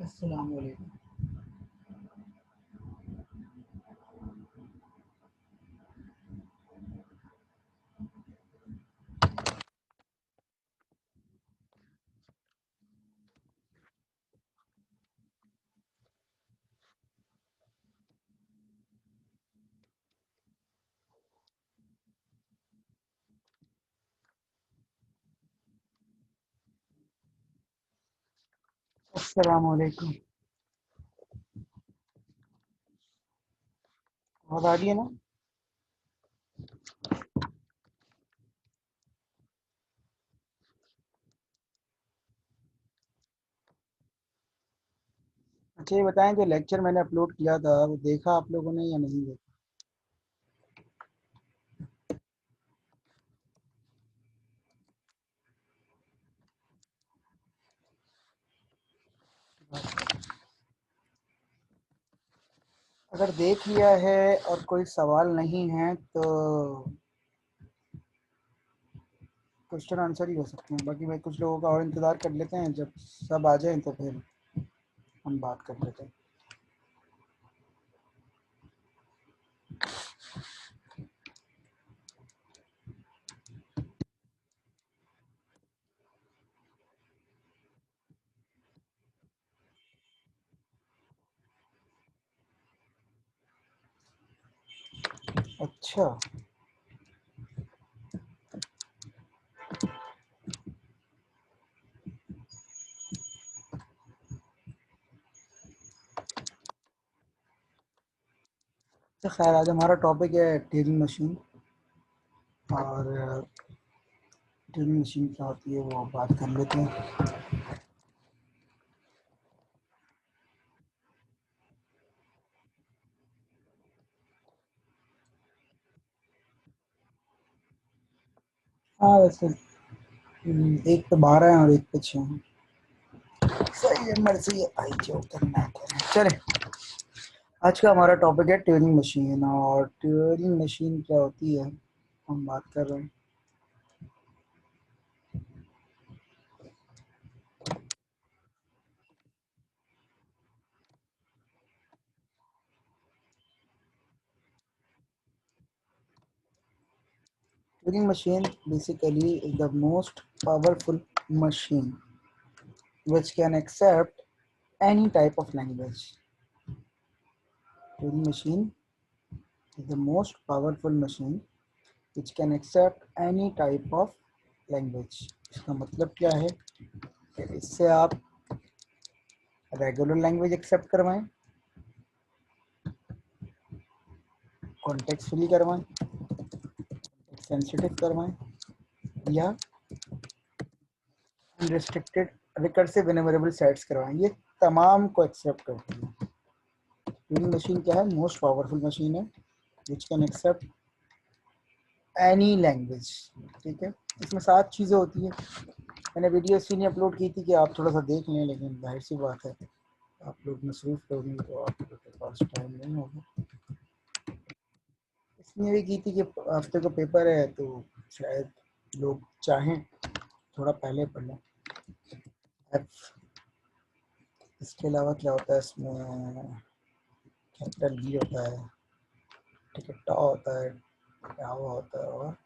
अस्सलाम वालेकुम। अस्सलाम वालेकुम। आवाज आ रही है ना? अच्छा ये बताएं, जो लेक्चर मैंने अपलोड किया था वो देखा आप लोगों ने या नहीं देखा? अगर देख लिया है और कोई सवाल नहीं है तो क्वेश्चन आंसर ही हो सकते हैं। बाकी भाई कुछ लोगों का और इंतज़ार कर लेते हैं, जब सब आ जाएं तो फिर हम बात कर लेते हैं। अच्छा, तो खैर आज हमारा टॉपिक है ट्यूरिंग मशीन। और ट्यूरिंग मशीन क्या होती है वो बात कर लेते हैं। हाँ वैसे एक पे 12 है और एक पे 6 है। सही है, मर्जी है भाई, जो करना है करें। चले, आज का हमारा टॉपिक है ट्यूरिंग मशीन। और ट्यूरिंग मशीन क्या होती है हम बात कर रहे हैं। Turing machine basically is the most powerful machine which can accept any type of language. Turing machine is the most powerful machine which can accept any type of language. इसका मतलब क्या है कि इससे आप रेगुलर लैंग्वेज एक्सेप्ट करवाएं, context free करवाएं, sensitive करवाएं, या अनरिस्ट्रिक्टेड रिकर्सिव इन्यूमरेबल सेट्स करवाएं। ये तमाम को एक्सेप्ट करती है। ट्यूरिंग मशीन क्या है? मोस्ट पावरफुल मशीन है which can accept any language. ठीक है, इसमें 7 चीज़ें होती है। मैंने वीडियो इसलिए नहीं अपलोड की थी कि आप थोड़ा सा देख लें, लेकिन जाहिर सी बात है आप लोग मसरूफ़ लोग हैं तो आप लोगों के पास टाइम नहीं होगा। इसलिए भी की थी कि हफ्ते को पेपर है तो शायद लोग चाहें थोड़ा पहले पढ़ लें। एफ, इसके अलावा क्या होता है इसमें? कैपिटल बी होता है, ठीक है, टॉ होता है, टावा होता है और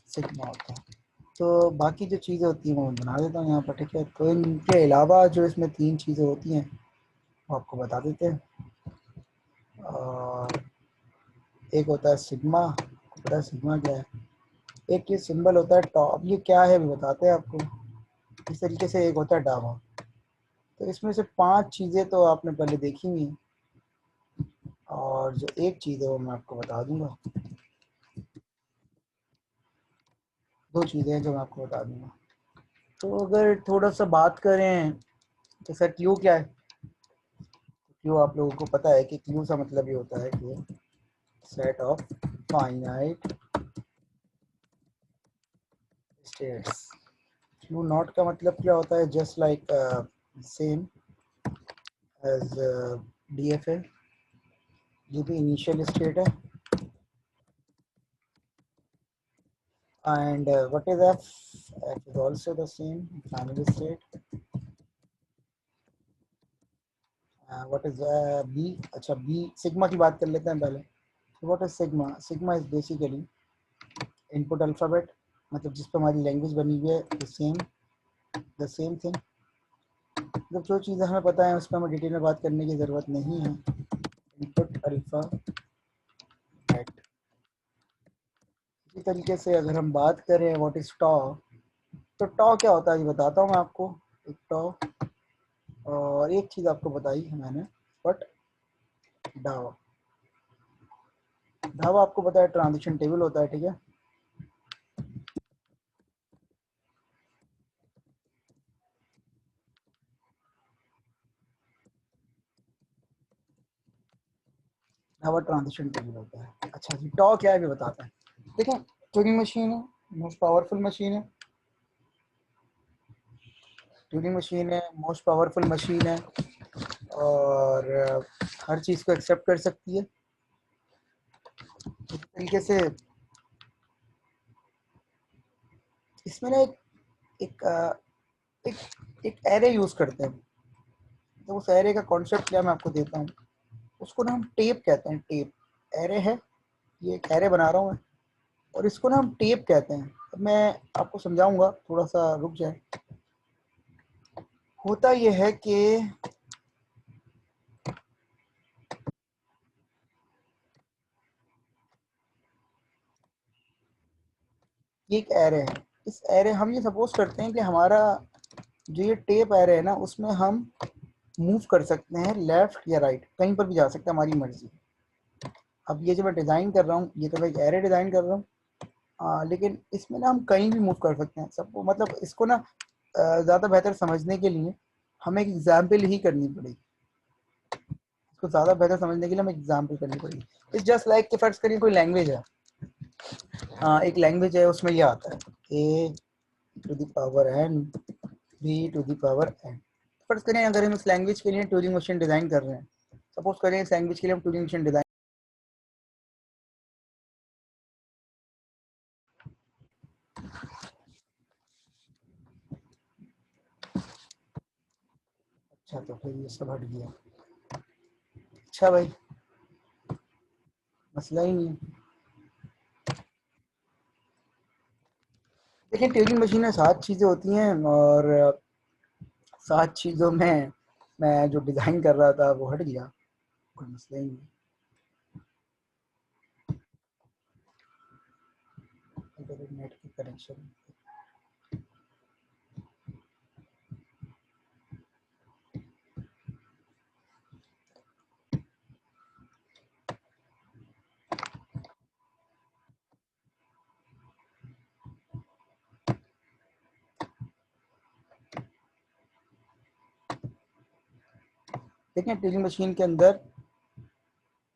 सिग्मा होता है। तो बाकी जो चीज़ें होती हैं वो मैं बना देता हूँ यहाँ पर। ठीक है, तो इनके अलावा जो इसमें 3 चीज़ें होती हैं वो आपको बता देते हैं। और एक होता है सिग्मा। पता है सिग्मा क्या है? एक ये सिंबल होता है टॉप, ये क्या है भी बताते हैं आपको। इस तरीके से एक होता है डावा। तो इसमें से 5 चीज़ें तो आपने पहले देखी हुई हैं, और जो एक चीज़ है वो मैं आपको बता दूंगा। 2 चीज़ें हैं जो मैं आपको बता दूंगा। तो अगर थोड़ा सा बात करें तो सर क्यू क्या है? क्यू आप लोगों को पता है कि क्यू का मतलब ये होता है कि set of finite states. Q naught का मतलब क्या होता है? Just like same as D F है, ये भी इनिशियल स्टेट है। And what is f? F is also the same, final state. What is B, अच्छा बी सिग्मा की बात कर लेते हैं पहले। What is sigma? Sigma is basically input alphabet, मतलब जिस पर हमारी लैंग्वेज बनी हुई है, द सेम थिंग। मतलब जो चीज़ें हमें पता है उस पर हमें डिटेल में बात करने की ज़रूरत नहीं है। Input alphabet. इसी तरीके से अगर हम बात करें व्हाट इज टॉ, तो टॉ क्या होता है ये बताता हूँ मैं आपको। एक टॉ, और एक चीज़ आपको बताई है मैंने, बट डावा। डावा आपको पता है ट्रांजिशन टेबल होता है, ठीक है। डावा ट्रांजिशन टेबल होता है। अच्छा जी, टॉ क्या है भी बताता है। देखिए, ट्यूरिंग मशीन है, मोस्ट पावरफुल मशीन है। ट्यूरिंग मशीन है, मोस्ट पावरफुल मशीन है, और हर चीज़ को एक्सेप्ट कर सकती है। इस तरीके से इसमें ना एक एक एक एरे यूज़ करते हैं। तो उस एरे का कॉन्सेप्ट क्या मैं आपको देता हूँ। उसको ना हम टेप कहते हैं। टेप एरे है, ये एक एरे बना रहा हूँ मैं, और इसको ना हम टेप कहते हैं। अब मैं आपको समझाऊंगा, थोड़ा सा रुक जाए। होता ये है कि ये एक एरे है। इस एरे हम ये सपोज करते हैं कि हमारा जो ये टेप एरे है ना, उसमें हम मूव कर सकते हैं लेफ्ट या राइट, कहीं पर भी जा सकते हैं, हमारी मर्जी। अब ये जो मैं डिज़ाइन कर रहा हूँ, ये तो मैं एक एरे डिज़ाइन कर रहा हूँ, लेकिन इसमें ना हम कहीं भी मूव कर सकते हैं सबको। मतलब इसको ना ज़्यादा बेहतर समझने के लिए हमें एक एग्जाम्पल ही करनी पड़ेगी। इसको ज़्यादा बेहतर समझने के लिए हमें एग्जाम्पल करनी पड़ेगी। इट्स जस्ट लाइक कि फर्ज करिए कोई लैंग्वेज है। एक लैंग्वेज है, उसमें ये आता है a to the power n, b to the power n. फर्ज करें अगर हम इस लैंग्वेज के लिए ट्यूरिंग मशीन डिज़ाइन कर रहे हैं, सपोज करें इस लैंग्वेज के लिए हम ट्यूरिंग मशीन डिज़ाइन। अच्छा, तो फिर ये सब हट गया। अच्छा भाई, मसला ही नहीं है। देखिए, ट्यूरिंग मशीन में 7 चीज़ें होती हैं, और 7 चीज़ों में मैं जो डिज़ाइन कर रहा था वो हट गया। कोई मसला ही नहीं। नेट की कनेक्शन। देखिए, ट्यूरिंग मशीन के अंदर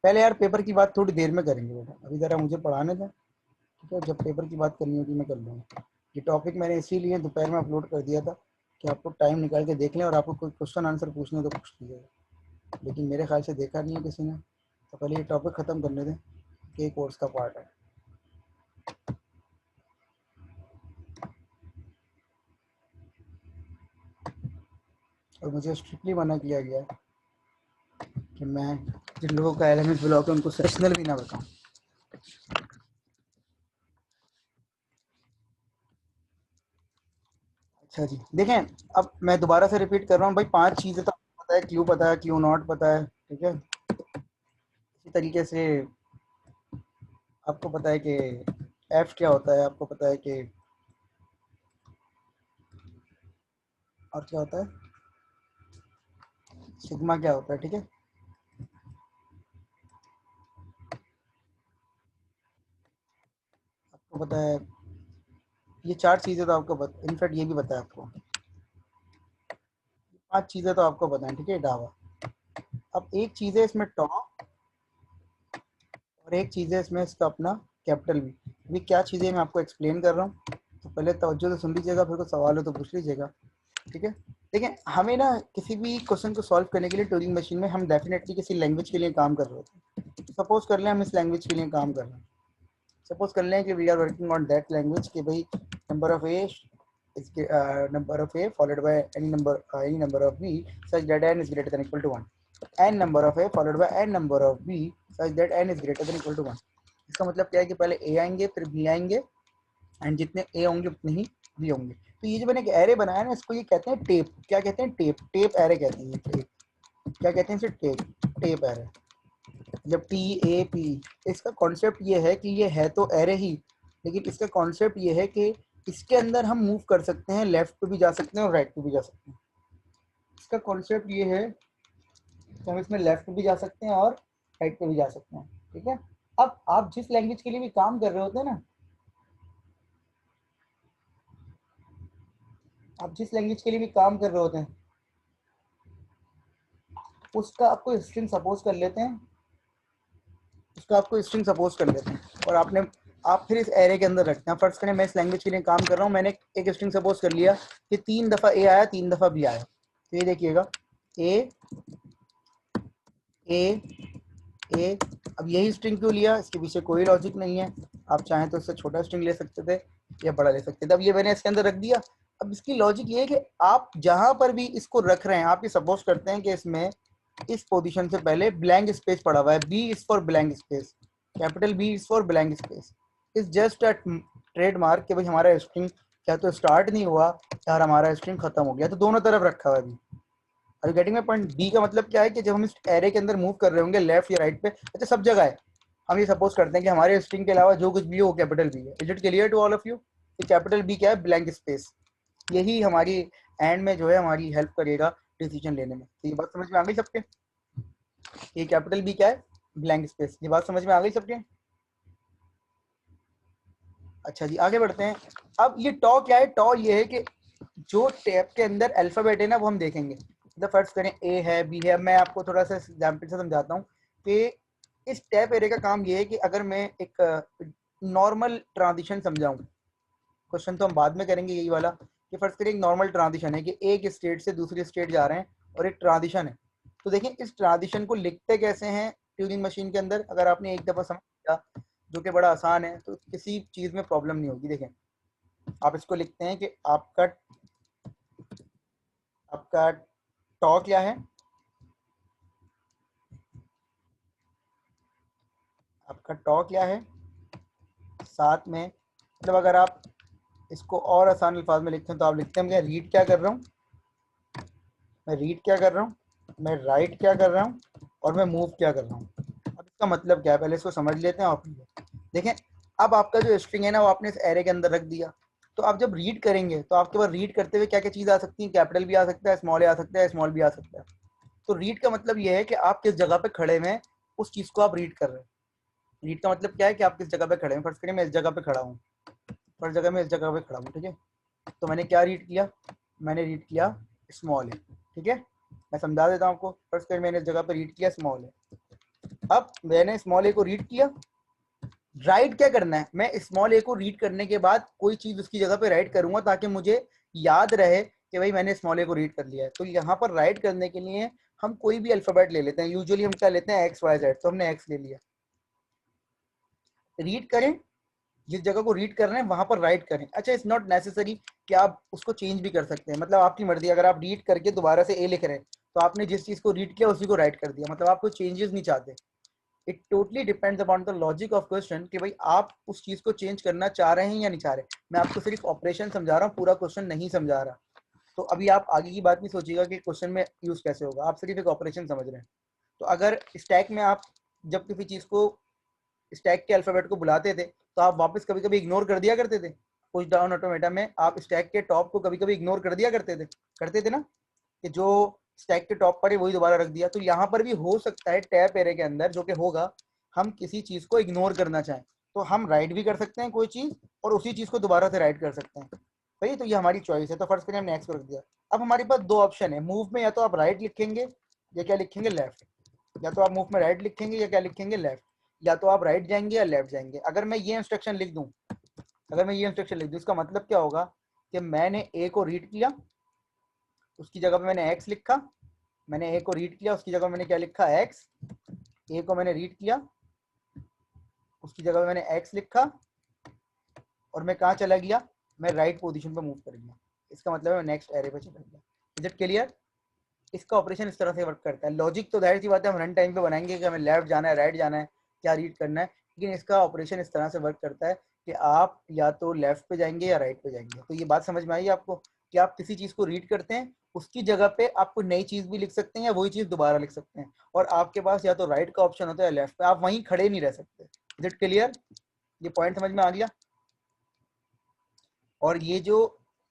पहले यार पेपर की बात थोड़ी देर में करेंगे बेटा, अभी ज़रा मुझे पढ़ाने दें, ठीक है। जब पेपर की बात करनी होगी मैं कर लूँगा। ये टॉपिक मैंने इसीलिए दोपहर में अपलोड कर दिया था कि आपको टाइम निकाल के देख लें, और आपको कोई क्वेश्चन आंसर पूछने तो पूछ लीजिएगा। लेकिन मेरे ख्याल से देखा नहीं है किसी ने, तो पहले ये टॉपिक ख़त्म करने दें कि कोर्स का पार्ट है। और मुझे स्ट्रिक्टली मना किया गया है कि मैं जिन लोगों का एलिमेंट ब्लॉक है उनको सेशनल भी ना बताऊँ। अच्छा जी, देखें, अब मैं दोबारा से रिपीट कर रहा हूँ भाई। 5 चीज़ें तो आपको पता है, क्यू पता है, क्यू नॉट पता है, ठीक है। इसी तरीके से आपको पता है कि एफ क्या होता है, आपको पता है कि और क्या होता है, सिग्मा क्या होता है, ठीक है। आपको पता है ये 4 चीज़ें तो आपको पता, इनफैक्ट ये भी पता है आपको। 5 चीज़ें तो आपको पता है, ठीक है, डावा। अब एक चीज़ है इसमें टॉ, और एक चीज़ है इसमें इसका अपना कैपिटल भी। अभी क्या चीज़ें मैं आपको एक्सप्लेन कर रहा हूँ, तो पहले तवज्जो से सुन लीजिएगा, फिर कोई सवाल हो तो पूछ लीजिएगा, ठीक है। देखिए, हमें ना किसी भी क्वेश्चन को सॉल्व करने के लिए ट्यूरिंग मशीन में हम डेफिनेटली किसी लैंग्वेज के लिए काम कर रहे होते हैं। सपोज कर लें हम इस लैंग्वेज के लिए काम कर रहे हैं। सपोज कर लें कि we are working on that language, कि भाई नंबर ऑफ ए, इसके number of A followed by any number of B such that n is greater than equal to 1। n number of a followed by n number of b such that n is greater than equal to 1। इसका मतलब क्या है कि पहले a आएंगे फिर b आएंगे and जितने a होंगे उतने ही b होंगे। तो ये जो मैंने एक एरे बनाया ना इसको ये कहते हैं टेप। क्या कहते हैं? टेप। टेप एरे कहते हैं। ये टेप क्या कहते हैं? इसे टेप। टेप एरे जब टी ए पी। इसका कॉन्सेप्ट ये है कि ये है तो एरे ही, लेकिन इसका कॉन्सेप्ट ये है कि इसके अंदर हम मूव कर सकते हैं, लेफ्ट पे भी जा सकते हैं और राइट पे भी जा सकते हैं। इसका कॉन्सेप्ट ये है कि हम इसमें लेफ्ट पे भी जा सकते हैं और राइट पे भी जा सकते हैं। ठीक है। अब आप जिस लैंग्वेज के लिए भी काम कर रहे होते हैं ना, आप जिस लैंग्वेज के लिए भी काम कर रहे होते हैं उसका आपको स्ट्रिंग सपोज कर लेते हैं, उसका आपको स्ट्रिंग सपोज कर लेते हैं और आप फिर इस एरे के अंदर रखते हैं। फर्स्ट करें मैं इस लैंग्वेज के लिए काम कर रहा हूँ, मैंने एक स्ट्रिंग सपोज कर लिया कि 3 दफ़ा ए आया 3 दफ़ा बी आया। तो ये देखिएगा ए ए ए। अब यही स्ट्रिंग क्यों लिया? इसके पीछे कोई लॉजिक नहीं है। आप चाहें तो इससे छोटा स्ट्रिंग ले सकते थे या बड़ा ले सकते थे। अब ये मैंने इसके अंदर रख दिया। अब इसकी लॉजिक ये है कि आप जहां पर भी इसको रख रहे हैं, आप ये सपोज करते हैं कि इसमें इस पोजीशन से पहले ब्लैंक स्पेस पड़ा हुआ है। B is for blank space, capital B is for blank space. Is just a trademark कि भाई हमारा स्ट्रिंग क्या तो स्टार्ट नहीं हुआ या हमारा स्ट्रिंग खत्म हो गया। तो दोनों तरफ रखा हुआ है अभी। Are you getting my point? B का मतलब क्या है कि जब हम इस एरे के अंदर मूव कर रहे होंगे लेफ्ट या राइट पे, अच्छा सब जगह है, हम ये सपोज करते हैं कि हमारे स्ट्रिंग के अलावा जो कुछ भी हो कैपिटल बी है। Is it clear to all of you? Capital B क्या है? Blank space. यही हमारी एंड में जो है हमारी हेल्प करेगा डिसीजन लेने में। तो ये बात समझ में आ गई सबके? ये कैपिटल बी क्या है? Blank space. ये बात समझ में आ गई सबके? अच्छा जी आगे बढ़ते हैं। अब ये टॉ क्या है? टॉ ये है कि जो टैब के अंदर अल्फाबेट है ना वो हम देखेंगे। मतलब फर्ज करें ए है बी है। मैं आपको थोड़ा सा एग्जाम्पल से समझाता हूँ कि इस टैब एरे का काम ये है कि अगर मैं एक नॉर्मल ट्रांजिशन समझाऊँ, क्वेश्चन तो हम बाद में करेंगे यही वाला, कि फर्ज करें एक नॉर्मल ट्रांजिशन है कि एक स्टेट से दूसरी स्टेट जा रहे हैं और एक ट्रांजिशन है। तो देखिए इस ट्रांजिशन को लिखते कैसे हैं ट्यूनिंग मशीन के अंदर, अगर आपने एक दफ़ा समझ लिया जो कि बड़ा आसान है तो किसी चीज़ में प्रॉब्लम नहीं होगी। देखें आप इसको लिखते हैं कि आपका आपका टॉ क्या है? आपका टॉ क्या है? साथ में मतलब अगर आप इसको और आसान अल्फाज में लिखते हैं तो आप लिखते हैं मैं रीड क्या कर रहा हूँ, मैं रीड क्या कर रहा हूँ, मैं राइट क्या कर रहा हूँ और मैं मूव क्या कर रहा हूँ। अब इसका मतलब क्या है पहले इसको समझ लेते हैं। आप देखें अब आपका जो स्ट्रिंग है ना वो आपने इस एरे के अंदर रख दिया। तो आप जब रीड करेंगे तो आपके पास रीड करते हुए क्या क्या चीज़ आ सकती है? कैपिटल भी आ सकता है, स्मॉल ए आ सकता है, स्मॉल भी आ सकता है। तो रीड का मतलब ये है कि आप किस जगह पे खड़े हैं, उस चीज़ को आप रीड कर रहे हैं। रीड का मतलब क्या है कि आप किस जगह पे खड़े हैं। फर्स्ट करिए मैं इस जगह पे खड़ा हूँ, फर्स्ट जगह मैं इस जगह पे खड़ा हूँ। ठीक है। तो मैंने क्या रीड किया? मैंने रीड किया स्मॉल है। ठीक है। मैं समझा देता हूँ आपको। फर्स्ट करिए मैंने इस जगह पे रीड किया स्मॉल है। अब मैंने स्मॉल ए को रीड किया। राइट क्या करना है? मैं स्मॉल ए को रीड करने के बाद कोई चीज़ उसकी जगह पे राइट करूंगा ताकि मुझे याद रहे कि भाई मैंने स्मॉल ए को रीड कर लिया है। तो यहाँ पर राइट करने के लिए हम कोई भी अल्फाबेट ले लेते हैं। यूजुअली हम क्या लेते हैं? X Y Z. तो हमने एक्स ले लिया। रीड करें, जिस जगह को रीड कर रहे हैं वहां पर राइट करें। अच्छा इट्स नॉट नेसेसरी कि आप उसको चेंज भी कर सकते हैं, मतलब आपकी मर्जी। अगर आप रीड करके दोबारा से ए लिख रहे हैं तो आपने जिस चीज़ को रीड किया उसी को राइट कर दिया, मतलब आप कोई चेंजेस नहीं चाहते। It totally depends upon the logic of question कि भाई आप उस चीज़ को चेंज करना चाह रहे हैं या नहीं चाह रहे। मैं आपको सिर्फ ऑपरेशन समझा रहा हूँ, पूरा क्वेश्चन नहीं समझा रहा। तो अभी आप आगे की बात नहीं सोचिएगा कि क्वेश्चन में यूज़ कैसे होगा, आप सिर्फ एक ऑपरेशन समझ रहे हैं। तो अगर स्टैक में आप जब किसी चीज़ को स्टैक के अल्फाबेट को बुलाते थे तो आप वापस कभी कभी इग्नोर कर दिया करते थे। पुश डाउन ऑटोमेटा में आप स्टैक के टॉप को कभी कभी इग्नोर कर दिया करते थे ना, कि जो स्टैक के टॉप पर है वही दोबारा रख दिया। तो यहाँ पर भी हो सकता है टैप एरे के अंदर जो कि होगा, हम किसी चीज़ को इग्नोर करना चाहें तो हम राइट भी कर सकते हैं कोई चीज़ और उसी चीज़ को दोबारा से राइट कर सकते हैं। सही। तो ये हमारी चॉइस है। तो फर्स्ट करिए हमने एक्स को रख दिया। अब हमारे पास दो ऑप्शन है मूव में, या तो आप राइट लिखेंगे या क्या लिखेंगे? लेफ्ट। या तो आप मूव में राइट लिखेंगे या क्या लिखेंगे? लेफ्ट। या तो आप राइट जाएंगे या लेफ्ट जाएंगे। अगर मैं ये इंस्ट्रक्शन लिख दूं, अगर मैं ये इंस्ट्रक्शन लिख दूं इसका मतलब क्या होगा कि मैंने ए को रीड किया, उसकी जगह पे मैंने एक्स लिखा। मैंने ए को रीड किया, उसकी जगह मैंने क्या लिखा? एक्स। ए को मैंने रीड किया, उसकी जगह पे मैंने एक्स लिखा और मैं कहाँ चला गया? मैं राइट पोजीशन पे मूव कर गया। इसका मतलब है मैं नेक्स्ट एरे पे चला गया। Is it clear? इसका ऑपरेशन इस तरह से वर्क करता है। लॉजिक तो जाहिर सी बात है हम रन टाइम पे बनाएंगे कि हमें लेफ्ट जाना है, राइट जाना है, क्या रीड करना है, लेकिन इसका ऑपरेशन इस तरह से वर्क करता है कि आप या तो लेफ्ट पे जाएंगे या राइट पे जाएंगे। तो ये बात समझ में आई आपको कि आप किसी चीज़ को रीड करते हैं, उसकी जगह पे आप कोई नई चीज़ भी लिख सकते हैं या वही चीज़ दोबारा लिख सकते हैं, और आपके पास या तो राइट का ऑप्शन होता है या लेफ्ट पे, आप वहीं खड़े नहीं रह सकते। Is it clear? ये पॉइंट समझ में आ गया? और ये जो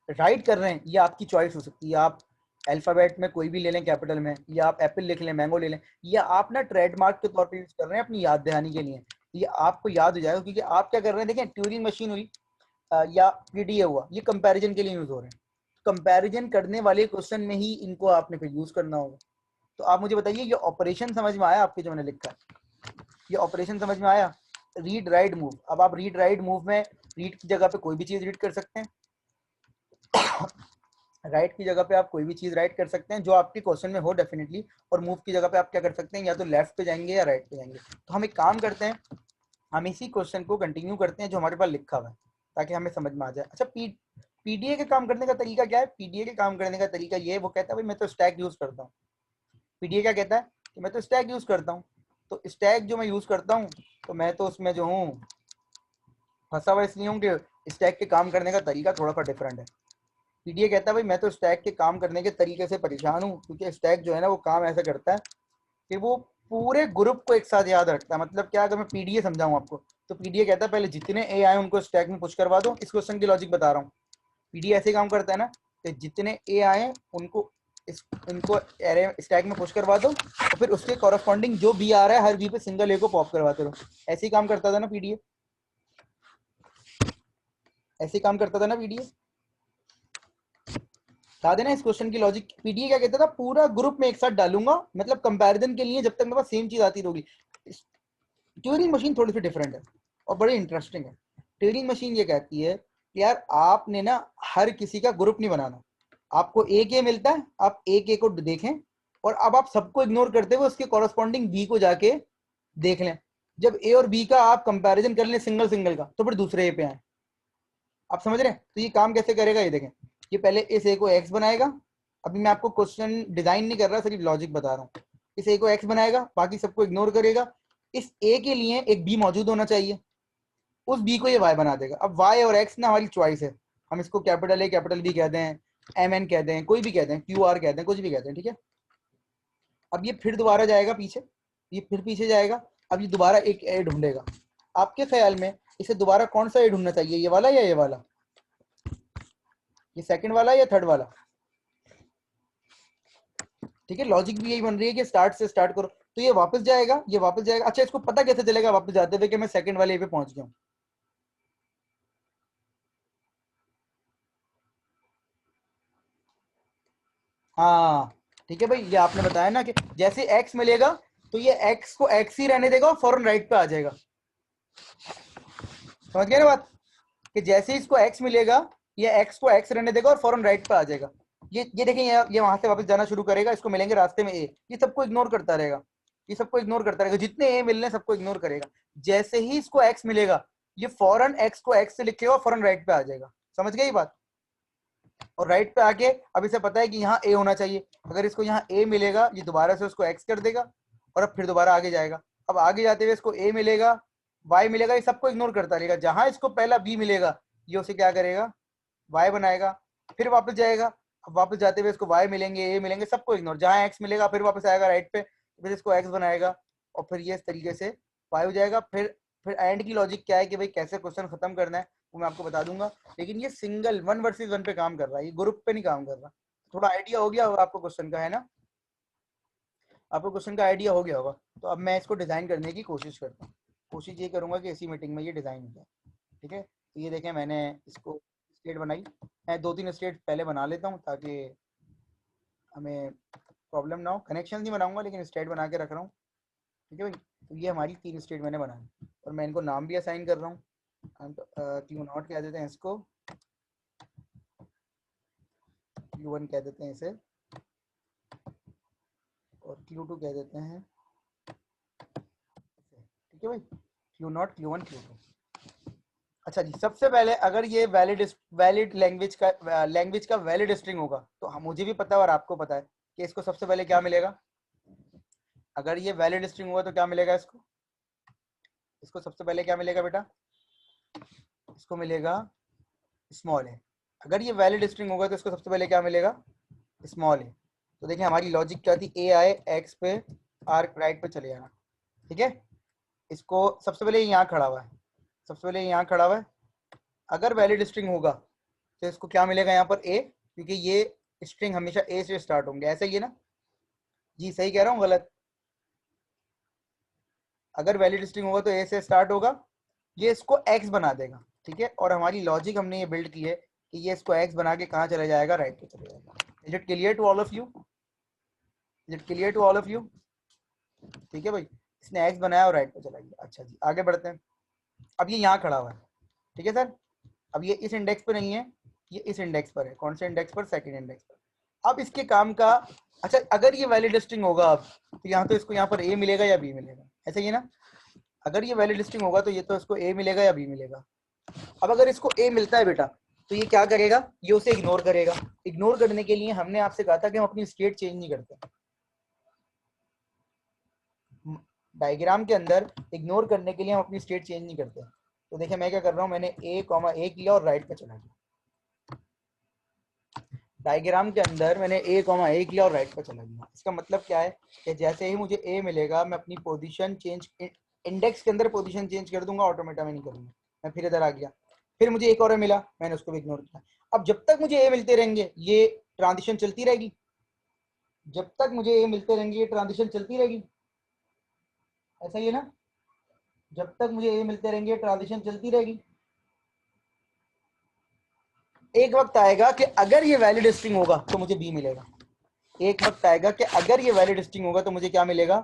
राइट कर रहे हैं ये आपकी चॉइस हो सकती है, आप अल्फाबेट में कोई भी ले लें कैपिटल में, या आप एप्पल लिख लें, मैंगो ले लें, या आप ना ट्रेडमार्क के तौर पे यूज कर रहे हैं अपनी याद दहानी के लिए, ये आपको याद हो जाएगा। क्योंकि आप क्या कर रहे हैं, देखें ट्यूरिंग मशीन हुई या पीडीए हुआ, ये कंपैरिजन के लिए यूज हो रहे हैं। कंपैरिजन करने वाले क्वेश्चन में ही इनको आपने फिर यूज करना होगा। तो आप मुझे बताइए ये ऑपरेशन समझ में आया आपके जो मैंने लिखा है? ये ऑपरेशन समझ में आया? Read write move. अब आप रीड राइट मूव में रीड की जगह पे कोई भी चीज रीड कर सकते हैं, राइट की जगह पे आप कोई भी चीज राइट कर सकते हैं जो आपके क्वेश्चन में हो डेफिनेटली, और मूव की जगह पे आप क्या कर सकते हैं, या तो लेफ्ट पे जाएंगे या राइट पे जाएंगे। तो हम एक काम करते हैं, हम इसी क्वेश्चन को कंटिन्यू करते हैं जो हमारे पास लिखा हुआ है, ताकि हमें समझ में आ जाए। अच्छा, पीडीए के काम करने का तरीका क्या है? पीडीए के काम करने का तरीका ये है, वो कहता है भाई मैं तो स्टैक यूज करता हूँ। पीडीए क्या कहता है कि मैं तो स्टैक यूज करता हूँ। तो स्टैक जो मैं यूज करता हूँ, तो मैं तो उसमें जो हूँ फंसा हुआ इसलिए हूँ कि स्टैक के काम करने का तरीका थोड़ा सा डिफरेंट है। पीडीए कहता है भाई मैं तो स्टैक के काम करने के तरीके से परेशान हूँ, क्योंकि स्टैक जो है ना वो काम ऐसा करता है कि वो पूरे ग्रुप को एक साथ याद रखता है। मतलब क्या, अगर मैं पीडीए समझाऊं आपको, तो पीडीए कहता है पहले जितने ए आए उनको स्टैक में पुश करवा दो। इस क्वेश्चन की लॉजिक बता रहा हूँ। पीडीए ऐसे काम करता है ना कि जितने ए आए उनको इनको एरे स्टैक में पुश करवा दो, और फिर उसके कॉरस्पॉन्डिंग जो बी आ रहा है हर बी पे सिंगल ए को पॉप करवाते रहो। ऐसे ही काम करता था ना पीडीए, ऐसे ही काम करता था ना पीडीए। याद है ना इस क्वेश्चन की लॉजिक? पीडीए क्या कहता था, पूरा ग्रुप में एक साथ डालूंगा, मतलब कंपैरिजन के लिए जब तक मेरे पास सेम चीज आती रहेगी। ट्यूरिंग मशीन थोड़ी सी डिफरेंट है और बड़ी इंटरेस्टिंग है। ट्यूरिंग मशीन ये कहती है कि यार आपने ना हर किसी का ग्रुप नहीं बनाना, आपको एक ए मिलता है, आप एक ए को देखें, और अब आप सबको इग्नोर करते हुए उसके कॉरस्पॉन्डिंग बी को जाके देख लें। जब ए और बी का आप कंपैरिजन कर लें सिंगल सिंगल का, तो फिर दूसरे ए पे आए। आप समझ रहे हैं? तो ये काम कैसे करेगा, ये देखें। ये पहले इस ए को एक्स बनाएगा, अभी मैं आपको क्वेश्चन डिजाइन नहीं कर रहा, सिर्फ लॉजिक बता रहा हूँ। इस ए को एक्स बनाएगा, बाकी सबको इग्नोर करेगा। इस ए के लिए एक बी मौजूद होना चाहिए, उस बी को ये वाई बना देगा। अब वाई और एक्स ना हमारी चॉइस है, हम इसको कैपिटल ए कैपिटल बी कहते हैं, एम एन कहते हैं, कोई भी कहते हैं, क्यू आर कहते हैं, कुछ भी कहते हैं, ठीक है। अब ये फिर दोबारा जाएगा पीछे, ये फिर पीछे जाएगा, अब ये दोबारा एक ए ढूंढेगा। आपके ख्याल में इसे दोबारा कौन सा ए ढूंढना चाहिए, ये वाला या ये वाला? ये सेकंड वाला या थर्ड वाला? ठीक है, लॉजिक भी यही बन रही है कि स्टार्ट से स्टार्ट करो। तो ये वापस जाएगा, ये वापस जाएगा। अच्छा, इसको पता कैसे चलेगा वापस जाते हुए कि मैं सेकंड वाले ए पे पहुंच गया हूं? हाँ ठीक है भाई, ये आपने बताया ना कि जैसे एक्स मिलेगा तो ये एक्स को एक्स ही रहने देगा और फौरन राइट पे आ जाएगा। समझ गए ना बात? कि जैसे इसको एक्स मिलेगा, ये एक्स को एक्स रहने देगा और फौरन राइट पे आ जाएगा। ये देखें, ये वहां से वापस जाना शुरू करेगा, इसको मिलेंगे रास्ते में ए, ये सबको इग्नोर करता रहेगा, ये सबको इग्नोर करता रहेगा, जितने ए मिलने सबको इग्नोर करेगा। जैसे ही इसको एक्स मिलेगा, ये फौरन एक्स को एक्स से लिखेगा और फौरन राइट पे आ जाएगा। समझ गए ये बात? और राइट पे आके अब इसे पता है कि यहाँ ए होना चाहिए, अगर इसको यहाँ ए मिलेगा ये दोबारा से उसको एक्स कर देगा, और अब फिर दोबारा आगे जाएगा। अब आगे जाते हुए इसको ए मिलेगा, वाई मिलेगा, ये सबको इग्नोर करता रहेगा। जहां इसको पहला बी मिलेगा ये उसे क्या करेगा, वाई बनाएगा, फिर वापस जाएगा। अब वापस जाते हुए इसको वाई मिलेंगे, ए मिलेंगे, सबको इग्नोर। जहां एक्स मिलेगा फिर वापस आएगा राइट पे, फिर इसको एक्स बनाएगा, और फिर ये इस तरीके से वाई हो जाएगा। फिर एंड की लॉजिक क्या है कि भाई कैसे क्वेश्चन खत्म करना है वो मैं आपको बता दूंगा, लेकिन ये सिंगल 1 वर्सेस 1 पे काम कर रहा है, ये ग्रुप पे नहीं काम कर रहा। थोड़ा आइडिया हो गया होगा आपको क्वेश्चन का, है ना? आपको क्वेश्चन का आइडिया हो गया होगा। तो अब मैं इसको डिजाइन करने की कोशिश करता हूँ, कोशिश ये करूंगा कि इसी मीटिंग में ये डिजाइन हो जाए। ठीक है, तो ये देखें मैंने इसको स्टेट बनाई। मैं 2-3 स्टेट पहले बना लेता हूँ ताकि हमें प्रॉब्लम ना हो। कनेक्शन नहीं बनाऊंगा लेकिन स्टेट बना के रख रहा हूँ। ठीक है भाई, तो ये हमारी 3 स्टेट मैंने बनाई, और मैं इनको नाम भी असाइन कर रहा हूँ। क्यू नॉट कह देते हैं इसको, Q1 कह देते हैं इसे, और Q2 कह देते हैं। ठीक है भाई, Q0, Q1, Q2। अच्छा जी, सबसे पहले अगर ये वैलिड वैलिड लैंग्वेज का वैलिड स्ट्रिंग होगा तो हम मुझे भी पता है और आपको पता है कि इसको सबसे पहले क्या मिलेगा, अगर ये वैलिड स्ट्रिंग हुआ तो क्या मिलेगा इसको, इसको सबसे पहले क्या मिलेगा बेटा, इसको मिलेगा स्मॉल है। अगर ये वैलिड स्ट्रिंग होगा तो इसको सबसे पहले क्या मिलेगा, स्मॉल है। तो देखिए हमारी लॉजिक क्या थी, ए आए एक्स पे आर्क राइट पे चले जाना, ठीक है। इसको सबसे पहले यहाँ खड़ा हुआ है, सबसे पहले यहाँ खड़ा हुआ है, अगर वैलिड स्ट्रिंग होगा तो इसको क्या मिलेगा यहाँ पर ए, क्योंकि ये स्ट्रिंग हमेशा ए से स्टार्ट होंगे, ऐसा ही है ना जी, सही कह रहा हूँ गलत, अगर वैलिड स्ट्रिंग होगा तो ए से स्टार्ट होगा, ये इसको एक्स बना देगा, ठीक है। और हमारी लॉजिक हमने ये बिल्ड की है कि ये इसको एक्स बना के कहाँ चला जाएगा, राइट पे चले जाएगा। Is it clear to all of you, is it clear to all of you, ठीक है भाई, इसने एक्स बनाया और राइट पे चला गया। अच्छा जी आगे बढ़ते हैं, अब ये यहाँ खड़ा हुआ है, ठीक है सर, अब ये इस इंडेक्स पर नहीं है, ये इस इंडेक्स पर है, कौन से इंडेक्स पर, सेकंड इंडेक्स पर। अब इसके काम का, अच्छा अगर ये वैलिड स्ट्रिंग होगा अब तो यहाँ तो इसको यहाँ पर ए मिलेगा या बी मिलेगा, ऐसा ही है ना, अगर ये वैलिड स्ट्रिंग होगा तो ये तो इसको ए मिलेगा या बी मिलेगा। अब अगर इसको ए मिलता है बेटा तो ये क्या करेगा, ये उसे इग्नोर करेगा। इग्नोर करने के लिए हमने आपसे कहा था कि हम अपनी स्टेट चेंज नहीं करते, डायग्राम के अंदर इग्नोर करने के लिए हम अपनी स्टेट चेंज नहीं करते। तो देखिए मैं क्या कर रहा हूँ, मैंने ए कॉमा ए किया और राइट पे चला गया, डायग्राम के अंदर मैंने ए कॉमा ए किया और राइट पे चला गया। इसका मतलब क्या है कि जैसे ही मुझे ए मिलेगा मैं अपनी पोजीशन चेंज, इंडेक्स के अंदर पोजीशन चेंज कर दूंगा, ऑटोमेटा में नहीं करूंगा, मैं फिर इधर आ गया, फिर मुझे एक और मिला, मैंने उसको भी इग्नोर किया। अब जब तक मुझे ए मिलते रहेंगे ये ट्रांजिशन चलती रहेगी, जब तक मुझे ए मिलते रहेंगे ये ट्रांजिशन चलती रहेगी, ऐसा ही है ना, जब तक मुझे ए मिलते रहेंगे ट्रांजिशन चलती रहेगी। एक वक्त आएगा कि अगर ये वैलिड स्ट्रिंग होगा तो मुझे बी मिलेगा, एक वक्त आएगा कि अगर ये वैलिड स्ट्रिंग होगा तो मुझे क्या मिलेगा,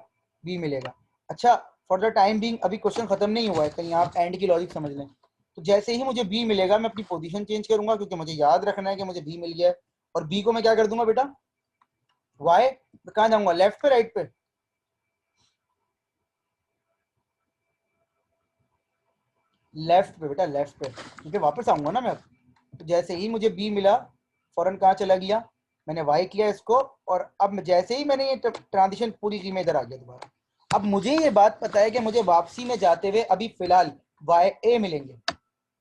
बी मिलेगा। अच्छा फॉर द टाइम बीइंग अभी क्वेश्चन खत्म नहीं हुआ है, कहीं आप एंड की लॉजिक समझ लें। तो जैसे ही मुझे बी मिलेगा मैं अपनी पोजीशन चेंज करूंगा, क्योंकि मुझे याद रखना है कि मुझे बी मिल गया है, और बी को मैं क्या कर दूंगा बेटा, वाई, मैं कहाँ जाऊंगा, लेफ्ट पे राइट पे, लेफ्ट पे बेटा, लेफ्ट पे, क्योंकि वापस आऊंगा ना मैं। तो जैसे ही मुझे बी मिला फौरन कहाँ चला गया, मैंने वाई किया इसको, और अब जैसे ही मैंने ये ट्रांजिशन पूरी की मैं इधर आ गया दोबारा। अब मुझे ये बात पता है कि मुझे वापसी में जाते हुए अभी फिलहाल वाई ए मिलेंगे,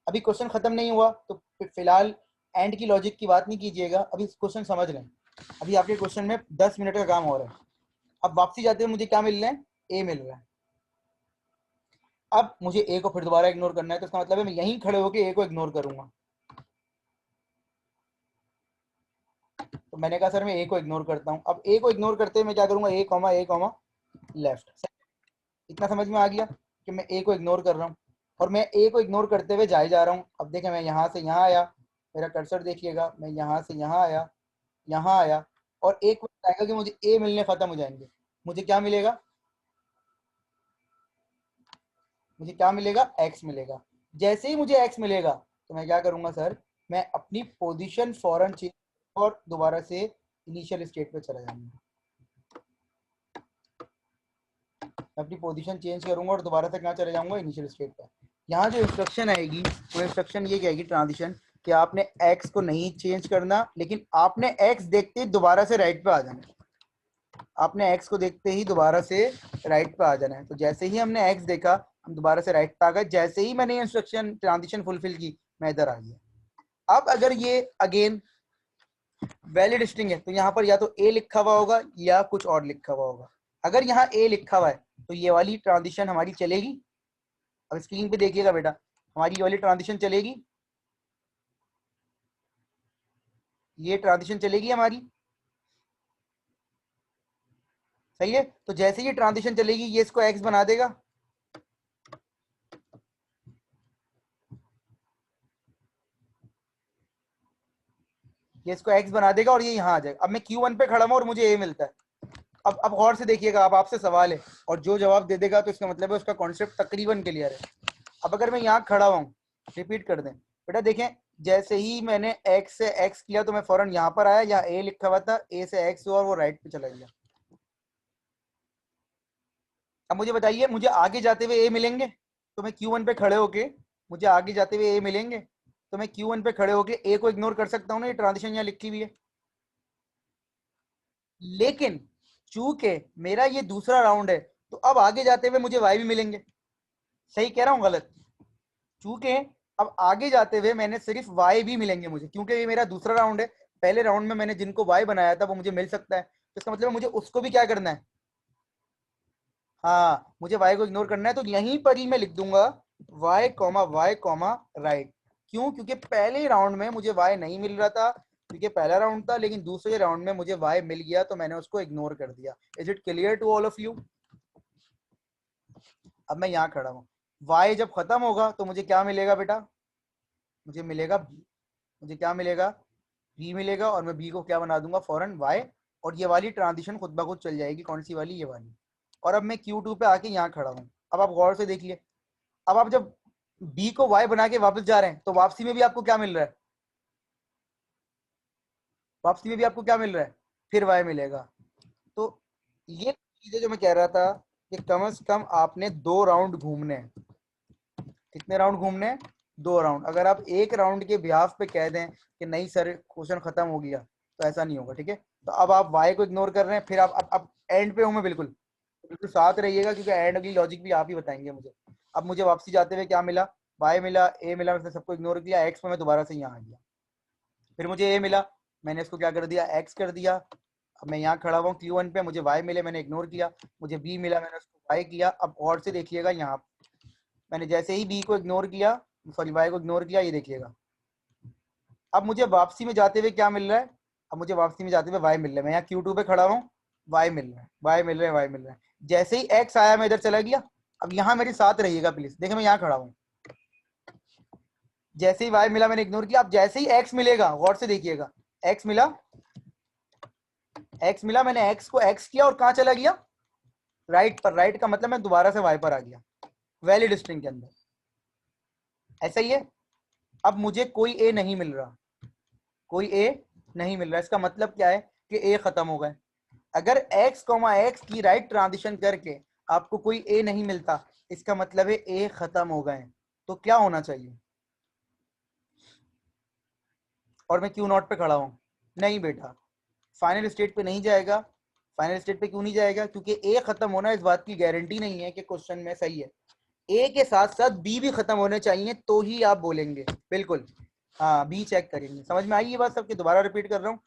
अभी क्वेश्चन खत्म नहीं हुआ, तो फिलहाल एंड की लॉजिक की बात नहीं कीजिएगा, अभी क्वेश्चन समझ लें। अभी आपके क्वेश्चन में 10 मिनट का काम हो रहा है। अब वापसी जाते हुए मुझे क्या मिल रहा है, ए मिल रहा है। अब मुझे ए को फिर दोबारा इग्नोर करना है, तो इसका मतलब है मैं यहीं खड़े होकर ए को इग्नोर करूंगा। तो मैंने कहा सर मैं ए को इग्नोर करता हूं, अब ए को इग्नोर करते हुए मैं क्या करूंगा, ए कॉमा लेफ्ट, इतना समझ में आ गया कि मैं ए को इग्नोर कर रहा हूँ, और मैं ए को इग्नोर करते हुए जाए जा रहा हूँ। अब देखें मैं यहाँ से यहाँ आया, मेरा कर्सर देखिएगा, मैं यहाँ से यहाँ आया, यहाँ आया, और एक वक्त आएगा कि मुझे ए मिलने खत्म हो जाएंगे, मुझे क्या मिलेगा, मुझे क्या मिलेगा, एक्स मिलेगा। जैसे ही मुझे एक्स मिलेगा तो मैं क्या करूंगा सर, मैं अपनी पोजीशन फौरन चेंज और दोबारा से इनिशियल स्टेट पे चला जाऊंगा, अपनी पोजीशन चेंज करूंगा और दोबारा से कहाँ चले जाऊंगा, इनिशियल स्टेट पर। यहाँ जो इंस्ट्रक्शन आएगी वो इंस्ट्रक्शन ये कहेगी ट्रांजिशन, कि आपने एक्स को नहीं चेंज करना, लेकिन आपने एक्स देखते ही दोबारा से राइट पे आ जाना है, आपने एक्स को देखते ही दोबारा से राइट पे आ जाना है। तो जैसे ही हमने एक्स देखा हम दोबारा से राइट पे आ गए, जैसे ही मैंने इंस्ट्रक्शन ट्रांजिशन फुलफिल की मैं इधर आ गया। अब अगर ये अगेन वैलिड स्ट्रिंग है तो यहाँ पर या तो ए लिखा हुआ होगा या कुछ और लिखा हुआ होगा। अगर यहाँ ए लिखा हुआ है तो ये वाली ट्रांजिशन हमारी चलेगी, अब स्क्रीन पे देखिएगा बेटा, हमारी ये वाली ट्रांजिशन चलेगी, ये ट्रांजिशन चलेगी हमारी, सही है। तो जैसे ये ट्रांजिशन चलेगी ये इसको एक्स बना देगा, ये इसको एक्स बना देगा और ये यहाँ आ जाएगा। अब मैं Q1 पे खड़ा हूँ और मुझे ए मिलता है। अब गौर से देखिएगा, अब आपसे सवाल है और जो जवाब दे देगा तो इसका मतलब है उसका कॉन्सेप्ट तकरीबन क्लियर है। अब अगर मैं यहाँ खड़ा हूँ, रिपीट कर दें बेटा, देखें जैसे ही मैंने x से x किया तो मैं फौरन यहाँ पर आया, यहाँ a लिखा हुआ था, a से x हुआ और वो राइट पे चला गया। अब मुझे बताइए मुझे आगे जाते हुए a मिलेंगे, तो मैं Q1 पे खड़े होके, मुझे आगे जाते हुए a मिलेंगे तो मैं Q1 पे खड़े होके a को इग्नोर कर सकता हूँ ना, ये ट्रांजिशन यहाँ लिखी हुई है। लेकिन चूंकि मेरा ये दूसरा राउंड है तो अब आगे जाते हुए मुझे वाई भी मिलेंगे। सही कह रहा हूँ गलत? चूंकि अब आगे जाते हुए मैंने सिर्फ वाई भी मिलेंगे मुझे, क्योंकि ये मेरा दूसरा राउंड है। पहले राउंड में मैंने जिनको वाई बनाया था वो मुझे मिल सकता है, तो इसका मतलब मुझे उसको भी क्या करना है, हाँ मुझे वाई को इग्नोर करना है। तो यहीं पर ही मैं लिख दूंगा वाई कॉमा राइट। क्यों? क्योंकि पहले राउंड में मुझे वाई नहीं मिल रहा था, क्योंकि पहला राउंड था, लेकिन दूसरे राउंड में मुझे वाई मिल गया तो मैंने उसको इग्नोर कर दिया। Is it clear to all of you? अब मैं यहाँ खड़ा हूँ, वाई जब खत्म होगा तो मुझे क्या मिलेगा बेटा? मुझे मिलेगा बी। मुझे क्या मिलेगा? बी मिलेगा, और मैं बी को क्या बना दूंगा फौरन वाई, और ये वाली ट्रांजिशन खुद ब खुद चल जाएगी। कौन सी वाली? ये वाली। और अब मैं Q2 पे आके यहाँ खड़ा हूँ। अब आप गौर से देखिए, अब आप जब बी को वाई बना के वापस जा रहे हैं तो वापसी में भी आपको क्या मिल रहा है? वापसी में भी आपको क्या मिल रहा है? फिर वाई मिलेगा। तो ये चीजें जो मैं कह रहा था कि कम से कम आपने 2 राउंड घूमने हैं। कितने राउंड घूमने हैं? 2 राउंड। अगर आप एक राउंड के बिहाफ पे कह दें कि नहीं सर क्वेश्चन खत्म हो गया, तो ऐसा नहीं होगा। ठीक है, तो अब आप वाई को इग्नोर कर रहे हैं, फिर आप अब एंड पे हूँ मैं, बिल्कुल बिल्कुल साथ रहिएगा, क्योंकि एंड की लॉजिक भी आप ही बताएंगे मुझे। अब मुझे वापसी जाते हुए क्या मिला? वाई मिला, ए मिला, मैंने सबको इग्नोर किया, एक्स में मैं दोबारा से यहाँ आ गया। फिर मुझे ए मिला, मैंने इसको क्या कर दिया? एक्स कर दिया। अब मैं यहाँ खड़ा हुआ हूँ Q1 पे, मुझे वाई मिले, मैंने इग्नोर किया। मुझे बी मिला, मैंने उसको वाई किया। अब और से देखिएगा, यहाँ मैंने जैसे ही बी को इग्नोर किया, सॉरी वाई को इग्नोर किया, ये देखिएगा अब मुझे वापसी में जाते हुए क्या मिल रहा है? अब मुझे वापसी में जाते हुए वाई मिल रहा है। मैं यहाँ Q2 पे खड़ा हूँ, वाई मिल रहा है, वाई मिल रहा है, वाई मिल रहा है। जैसे ही एक्स आया मैं इधर चला गया। अब यहाँ मेरे साथ रहिएगा प्लीज, देखिए मैं यहाँ खड़ा हूँ। जैसे ही वाई मिला मैंने इग्नोर किया। अब जैसे ही एक्स मिलेगा, गौर से देखिएगा, एक्स मिला, एक्स मिला, मैंने एक्स को एक्स किया और कहाँ चला गया? राइट पर। राइट का मतलब मैं दोबारा से वाई पर आ गया, वैलिड स्ट्रिंग के अंदर। ऐसा ही है। अब मुझे कोई ए नहीं मिल रहा, कोई ए नहीं मिल रहा। इसका मतलब क्या है? कि ए खत्म हो गए। अगर x एक्स की राइट ट्रांजिशन करके आपको कोई ए नहीं मिलता, इसका मतलब है ए खत्म हो गए। तो क्या होना चाहिए? और मैं Q0 पे खड़ा हूं। नहीं बेटा, फाइनल स्टेट पे नहीं जाएगा। फाइनल स्टेट पे क्यों नहीं जाएगा? क्योंकि ए खत्म होना इस बात की गारंटी नहीं है कि क्वेश्चन में सही है। ए के साथ साथ बी भी खत्म होने चाहिए तो ही आप बोलेंगे। बिल्कुल, हाँ बी चेक करेंगे। समझ में आई ये बात सबके? दोबारा रिपीट कर रहा हूँ,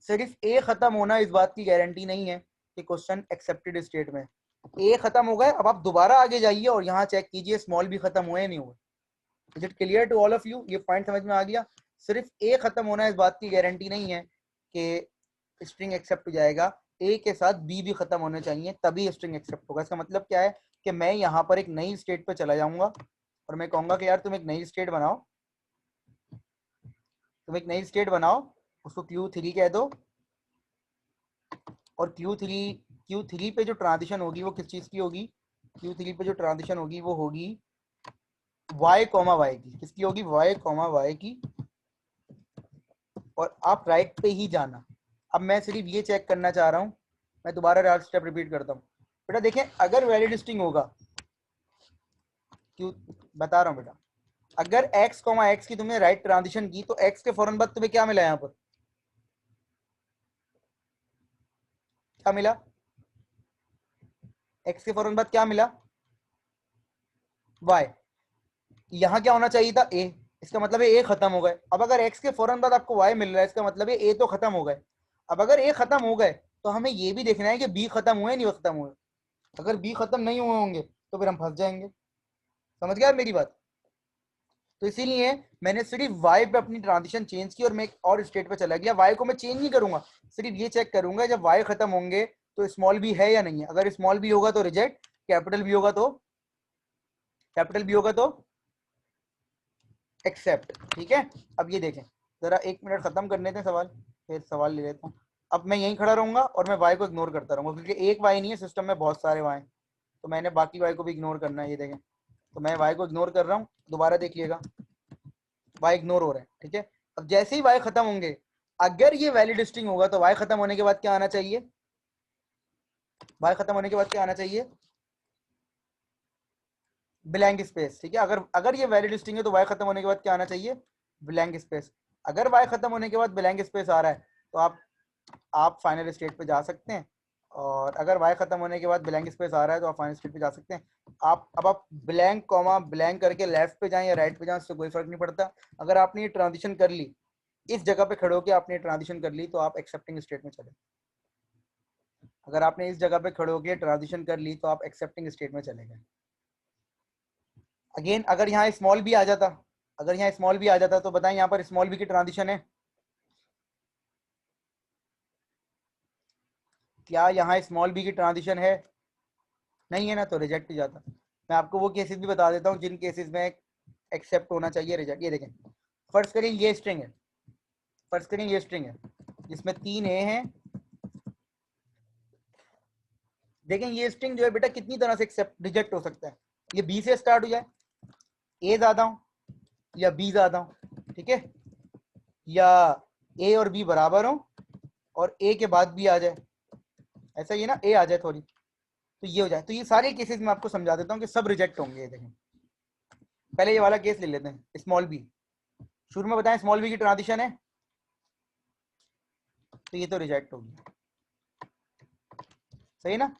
सिर्फ ए खत्म होना इस बात की गारंटी नहीं है कि क्वेश्चन एक्सेप्टेड स्टेट में। ए खत्म हो गए, अब आप दोबारा आगे जाइए और यहाँ चेक कीजिए स्मॉल भी खत्म हुए नहीं हुए। Is it clear to all of you? ये पॉइंट समझ में आ गया? सिर्फ ए खत्म होना इस बात की गारंटी नहीं है कि स्ट्रिंग एक्सेप्ट हो जाएगा। ए के साथ बी भी खत्म होने चाहिए तभी स्ट्रिंग एक्सेप्ट होगा। इसका मतलब क्या है? कि मैं यहाँ पर एक नई स्टेट पे चला जाऊंगा और मैं कहूंगा कि यार तुम एक नई स्टेट बनाओ, तुम एक नई स्टेट बनाओ, उसको Q3 कह दो। और Q3 पे जो ट्रांजिशन होगी वो किस चीज की होगी? Q3 पे जो ट्रांजिशन होगी वो होगी y कॉमा वाई की। किसकी होगी? y कॉमा वाई की। और आप राइट पे ही जाना। अब मैं सिर्फ ये चेक करना चाह रहा हूँ, मैं दोबारा स्टेप रिपीट करता हूँ। बेटा देखें, अगर वैलिड स्ट्रिंग होगा, क्यों बता रहा हूँ बेटा, अगर x की तुमने राइट ट्रांजिशन की तो x के फौरन बाद तुम्हें क्या मिला? यहाँ पर क्या मिला? x के फौरन बाद क्या मिला? y। यहाँ क्या होना चाहिए था? a। इसका मतलब है ए खत्म हो गए। अब अगर x के फौरन बाद आपको y मिल रहा है, इसका मतलब है ए तो खत्म हो गए। अब अगर ए खत्म हो गए तो हमें ये भी देखना है कि बी खत्म हुए नहीं खत्म हुए। अगर बी खत्म नहीं हुए होंगे तो फिर हम फंस जाएंगे। समझ गया मेरी बात? तो इसीलिए मैंने सिर्फ वाई पे अपनी ट्रांजिशन चेंज की और मैं एक और स्टेट पे चला गया। वाई को मैं चेंज नहीं करूंगा, सिर्फ ये चेक करूंगा जब वाई खत्म होंगे तो स्मॉल बी है या नहीं है। अगर स्मॉल बी होगा तो रिजेक्ट, कैपिटल बी होगा तो एक्सेप्ट। ठीक है, अब ये देखें जरा, 1 मिनट खत्म करने दें सवाल, फिर सवाल ले लेता हूँ। अब मैं यहीं खड़ा रहूंगा और मैं वाई को इग्नोर करता रहूंगा, क्योंकि एक वाई नहीं है सिस्टम में, बहुत सारे वाई, तो मैंने बाकी वाई को भी इग्नोर करना है। ये देखें, तो मैं वाई को इग्नोर कर रहा हूँ, दोबारा देखिएगा वाई इग्नोर हो रहा है। ठीक है, अब जैसे ही वाई खत्म होंगे, अगर ये वैलिड स्ट्रिंग होगा तो वाई खत्म होने के बाद क्या आना चाहिए? वाई खत्म होने के बाद क्या आना चाहिए? Blank space. ठीक है, अगर अगर ये वैलिड स्ट्रिंग है तो वाई खत्म होने के बाद क्या आना चाहिए? Blank space. अगर वाई खत्म होने के बाद ब्लैंक स्पेस आ रहा है तो आप आप फाइनल स्टेट पे जा सकते हैं। और अगर वाई खत्म होने के बाद ब्लैंक स्पेस आ रहा है तो आप फाइनल स्टेट पे जा सकते हैं। आप ब्लैंक कॉमा ब्लैंक करके लेफ्ट पे जाएं या राइट पे जाएं, उससे कोई फर्क नहीं पड़ता। अगर आपने ये ट्रांजिशन कर ली, इस जगह पे खड़े होकर आपने ट्रांजिशन कर ली, तो आप एक्सेप्टिंग स्टेट में चले। अगर आपने इस जगह पे खड़े होकर ट्रांजिशन कर ली तो आप एक्सेप्टिंग स्टेट में चले गए। अगेन अगर यहाँ स्मॉल बी आ जाता, अगर यहाँ स्मॉल बी आ जाता तो बताएं यहाँ पर स्मॉल बी की ट्रांजिशन है क्या? यहाँ स्मॉल बी की ट्रांजिशन है? नहीं है ना, तो रिजेक्ट ही जाता। मैं आपको वो केसेस भी बता देता हूँ जिन केसेस में एक्सेप्ट होना चाहिए रिजेक्ट। ये देखें, फर्स्ट करें ये स्ट्रिंग है, फर्स्ट करें ये स्ट्रिंग है जिसमें 3 ए हैं। देखें ये स्ट्रिंग जो है बेटा कितनी तरह से एक्सेप्ट रिजेक्ट हो सकता है। ये बी से स्टार्ट हो जाए, ए ज्यादा हो या बी ज्यादा हो, ठीक है, या ए और बी बराबर हो और ए के बाद बी आ जाए, ऐसा ही ना, ए आ जाए थोड़ी, तो ये हो जाए। तो ये सारे केसेस मैं आपको समझा देता हूँ कि सब रिजेक्ट होंगे। ये देखें, पहले ये वाला केस ले लेते हैं, स्मॉल बी। शुरू में बताएं स्मॉल बी की ट्रांजिशन है, तो ये तो रिजेक्ट होगी, सही ना।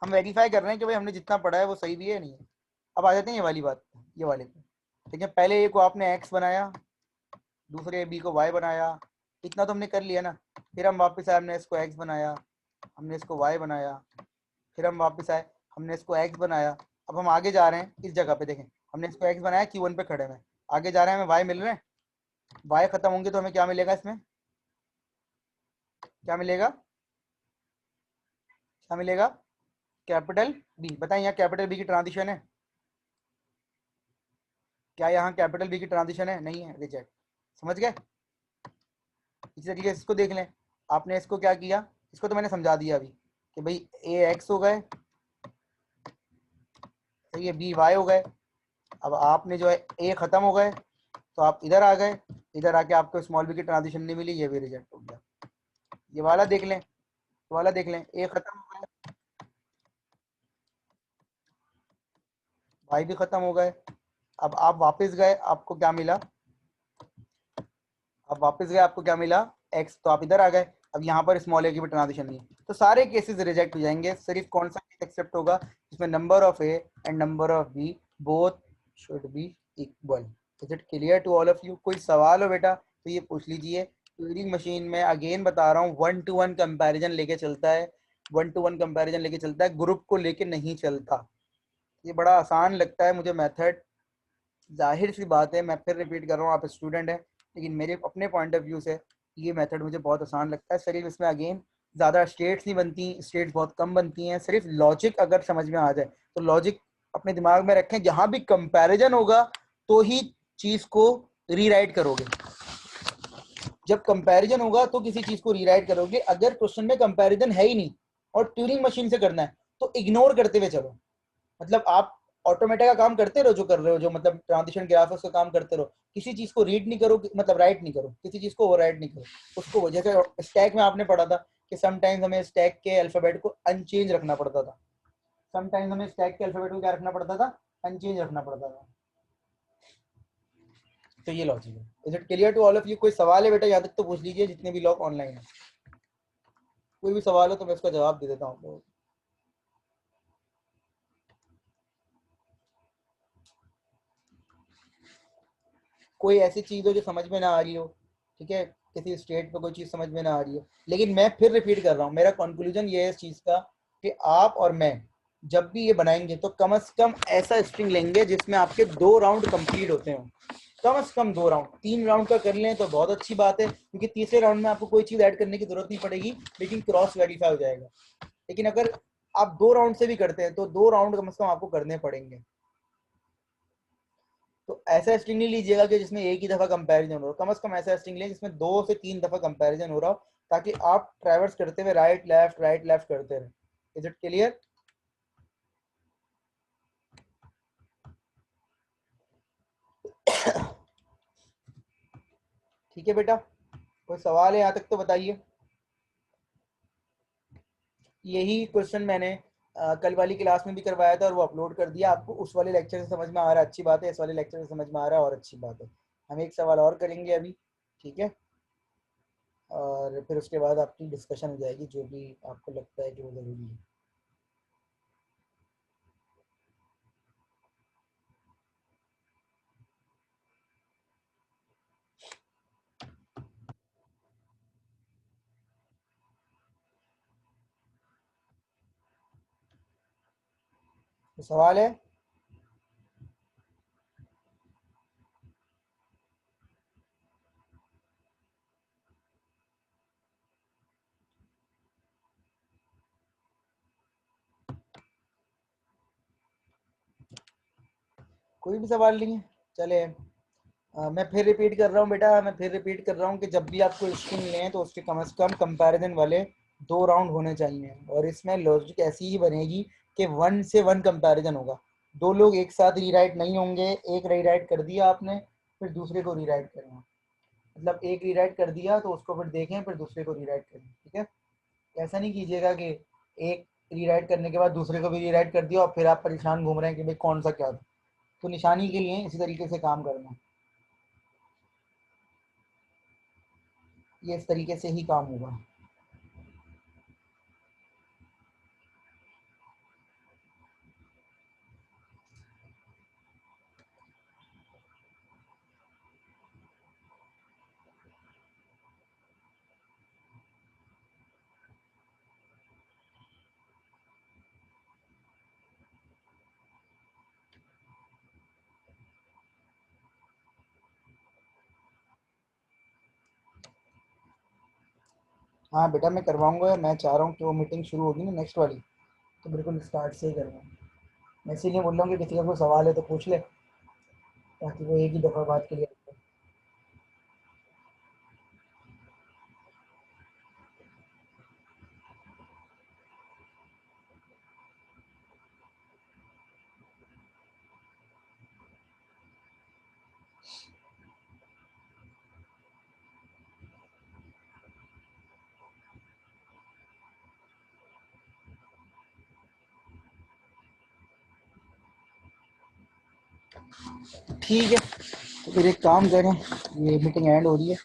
हम वेरीफाई कर रहे हैं कि भाई हमने जितना पढ़ा है वो सही भी है नहीं है। अब आ जाते हैं ये वाली बात, ये वाले पे। ठीक है, पहले ए को आपने एक्स बनाया, दूसरे बी को वाई बनाया, इतना तो हमने कर लिया ना। फिर हम वापस आए, हमने इसको एक्स बनाया, हमने इसको वाई बनाया, फिर हम वापस आए, हमने इसको एक्स बनाया। अब हम आगे जा रहे हैं इस जगह पे, देखें हमने इसको एक्स बनाया, Q1 पे खड़े में, आगे जा रहे हैं, हमें वाई मिल रहे हैं। वाई खत्म होंगे तो हमें क्या मिलेगा, इसमें क्या मिलेगा, क्या मिलेगा, कैपिटल बी। बताएं यहाँ कैपिटल बी की ट्रांजिशन है क्या? यहाँ कैपिटल बी की ट्रांजिशन है? नहीं है, रिजेक्ट। समझ गए? इसी तरीके से इसको देख लें, आपने इसको क्या किया, इसको तो मैंने समझा दिया अभी कि भाई ए एक्स हो गए, तो ये बी वाई हो गए। अब आपने जो है ए खत्म हो गए तो आप इधर आ गए, इधर आके आपको स्मॉल बी की ट्रांजिशन नहीं मिली, ये भी रिजेक्ट हो गया। ये वाला देख लें, ये वाला देख लें, ए खत्म हो गया, वाई भी खत्म हो गए। अब आप वापस गए, आपको क्या मिला, अब वापस गए आपको क्या मिला, एक्स, तो आप इधर आ गए। अब यहाँ पर स्मॉल ए की भी ट्रांजिशन नहीं है, तो सारे केसेस रिजेक्ट हो जाएंगे। सिर्फ कौन सा केस एक्सेप्ट होगा, जिसमें number of A and number of B both should be equal. Is it clear to all of you? कोई सवाल हो बेटा तो ये पूछ लीजिए। ट्यूरिंग मशीन में अगेन बता रहा हूँ 1-to-1 कंपैरिजन लेके चलता है, 1-to-1 कंपैरिजन लेके चलता है, ग्रुप को लेके नहीं चलता। ये बड़ा आसान लगता है मुझे मेथड, जाहिर सी बात है, मैं फिर रिपीट कर रहा हूँ, आप स्टूडेंट हैं, लेकिन मेरे अपने पॉइंट ऑफ व्यू से ये मेथड मुझे बहुत आसान लगता है। सिर्फ इसमें अगेन ज़्यादा स्टेट्स नहीं बनती, स्टेट्स बहुत कम बनती हैं। सिर्फ लॉजिक अगर समझ में आ जाए तो लॉजिक अपने दिमाग में रखें, जहाँ भी कंपैरिजन होगा तो ही चीज़ को रीराइट करोगे। जब कंपैरिजन होगा तो किसी चीज़ को रीराइट करोगे। अगर क्वेश्चन में कंपैरिजन है ही नहीं और ट्यूरिंग मशीन से करना है तो इग्नोर करते हुए चलो। मतलब आप ऑटोमेटा का काम करते रहो जो कर रहे हो, जो मतलब ट्रांजिशन ग्राफ का काम करते रहो, किसी चीज को रीड नहीं करो, मतलब राइट नहीं करो, किसी चीज को ओवरराइट नहीं करो उसको। जैसे स्टैक में आपने पढ़ा था कि समटाइम्स हमें स्टैक के अल्फाबेट को अनचेंज रखना पड़ता था, समटाइम्स हमें स्टैक के अल्फाबेट को क्या रखना पड़ता था, अनचेंज रखना पड़ता था। तो ये लॉजिक है। Is it clear to all of you? कोई सवाल है बेटा यहाँ तक तो पूछ लीजिए, जितने भी लोग ऑनलाइन है। कोई भी सवाल हो तो मैं उसका जवाब दे देता हूँ। कोई ऐसी चीज हो जो समझ में ना आ रही हो, ठीक है, किसी स्टेट पे कोई चीज समझ में ना आ रही हो, लेकिन मैं फिर रिपीट कर रहा हूँ, मेरा कंक्लूजन ये है इस चीज का कि आप और मैं जब भी ये बनाएंगे तो कम से कम ऐसा स्ट्रिंग लेंगे जिसमें आपके 2 राउंड कंप्लीट होते हो। कम से कम 2 राउंड, 3 राउंड का कर लें तो बहुत अच्छी बात है, क्योंकि तीसरे राउंड में आपको कोई चीज ऐड करने की जरूरत नहीं पड़ेगी, लेकिन क्रॉस वेरीफाई हो जाएगा। लेकिन अगर आप 2 राउंड से भी करते हैं तो 2 राउंड कम से कम आपको करने पड़ेंगे। तो ऐसा स्ट्रिंग नहीं लीजिएगा कि जिसमें एक ही दफा कंपैरिजन हो, कम से कम ऐसा स्ट्रिंग लें जिसमें 2 से 3 दफा कंपैरिजन हो रहा हो, ताकि आप ट्रैवर्स करते हुए राइट लेफ्ट करते रहें। Is it clear? ठीक है बेटा, कोई सवाल है यहाँ तक तो बताइए। यही क्वेश्चन मैंने कल वाली क्लास में भी करवाया था और वो अपलोड कर दिया आपको। उस वाले लेक्चर से समझ में आ रहा है, अच्छी बात है। इस वाले लेक्चर से समझ में आ रहा है, और अच्छी बात है। हम एक सवाल और करेंगे अभी, ठीक है। और फिर उसके बाद आपकी डिस्कशन हो जाएगी जो भी आपको लगता है कि वो ज़रूरी है। तो सवाल है? कोई भी सवाल नहीं है? चले, मैं फिर रिपीट कर रहा हूँ बेटा, मैं फिर रिपीट कर रहा हूँ कि जब भी आपको स्ट्रिंग लें तो उसके कम से कम कंपैरिजन वाले 2 राउंड होने चाहिए, और इसमें लॉजिक ऐसी ही बनेगी कि 1 से 1 कंपैरिजन होगा। 2 लोग एक साथ रीराइट नहीं होंगे, एक रीराइट कर दिया आपने फिर दूसरे को रीराइट करना, मतलब एक रीराइट कर दिया तो उसको फिर देखें फिर दूसरे को रीराइट करें, ठीक है? ऐसा नहीं कीजिएगा कि एक रीराइट करने के बाद दूसरे को भी रीराइट कर दिया और फिर आप परेशान घूम रहे हैं कि भाई कौन सा क्या था। तो निशानी के लिए इसी तरीके से काम करना, ये इस तरीके से ही काम होगा। हाँ बेटा मैं करवाऊंगा, मैं चाह रहा हूँ कि वो मीटिंग शुरू होगी ना नेक्स्ट वाली, तो बिल्कुल स्टार्ट से ही करवाऊँ। मैं इसीलिए बोल रहा हूँ कि किसी का कोई सवाल है तो पूछ ले, ताकि वो एक ही दफ़ा बात के लिए। ठीक है, तो फिर एक काम करें, ये मीटिंग एंड हो रही है,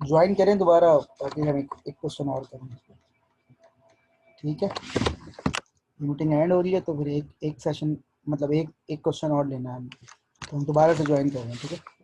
ज्वाइन करें दोबारा ताकि हम एक क्वेश्चन और करें, ठीक है? मीटिंग एंड हो रही है तो फिर एक एक सेशन, मतलब एक एक क्वेश्चन और लेना है हमें, तो हम दोबारा से ज्वाइन कर रहे हैं, ठीक है?